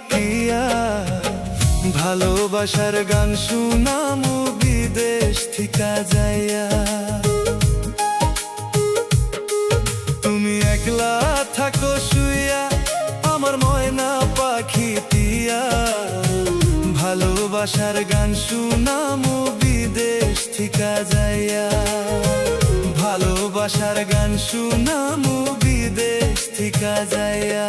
প্রিয়া, ভালোবাসার গান শুনামু বিদেশ থিকা যাইয়া। তুমি একলা থাকো শুইয়া আমার ময়না পাখি টিয়া, ভালোবাসার গান শুনামু বিদেশ থিকা যাইয়া। ভালোবাসার গান শুনামু বিদেশ থিকা যাইয়া।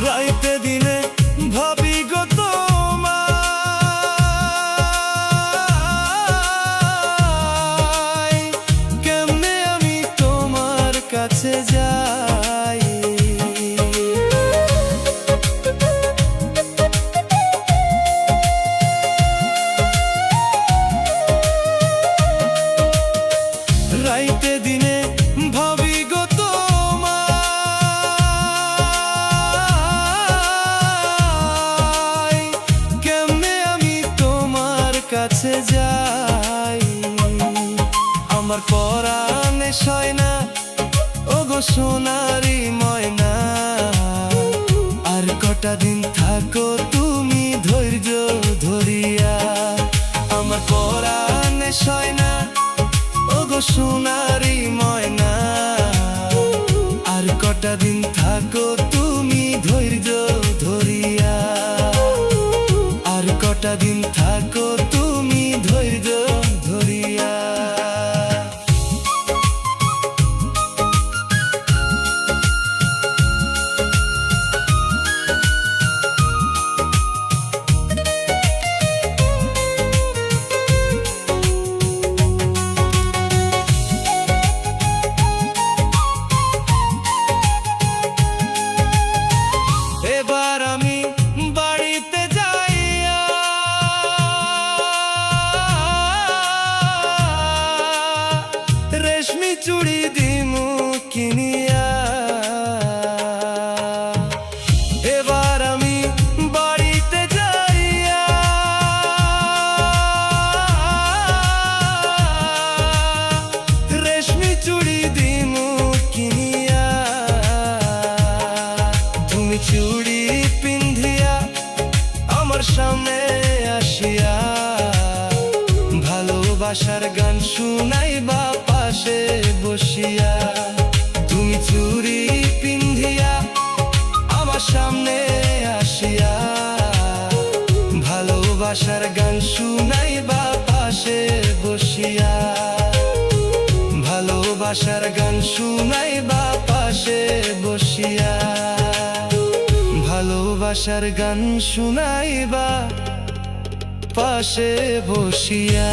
রাইতে দিনে ভাবি গো তোমায়, কেমনে আমি তোমার কাছে যাই। রাইতে দিনে ভাবি গো কাছে যাই। আমার পরাণে সয় না ওগো সোনারি ময়না, আর কটা দিন থাকো তুমি ধৈর্য ধরিয়া। আমার পরাণে সয় না ওগো সোনারি ময়না, আর কটা দিন থাকো তুমি ধৈর্য ধরিয়া। আর কটা দিন থাকো তুমি ধৈর্য ধরিয়া। এবার আমি বাড়িতে যাইয়া রেশমি চুড়ি দিমু কিনিয়া। এবার আমি বাড়িতে যাইয়া রেশমি চুড়ি দিমু কিনিয়া। তুমি চুড়ি পিন্ধিয়া আমার সামনে আসিয়া, ভালোবাসার গান শুনাইবা পাশে বসিয়া। তুমি চুড়ি পিন্ধিয়া আমার সামনে আসিয়া, ভালোবাসার গান শুনাইবা পাশে বসিয়া। ভালোবাসার গান শুনাইবা পাশে বসিয়া। ভালোবাসার গান শুনাইবা পাশে বসিয়া।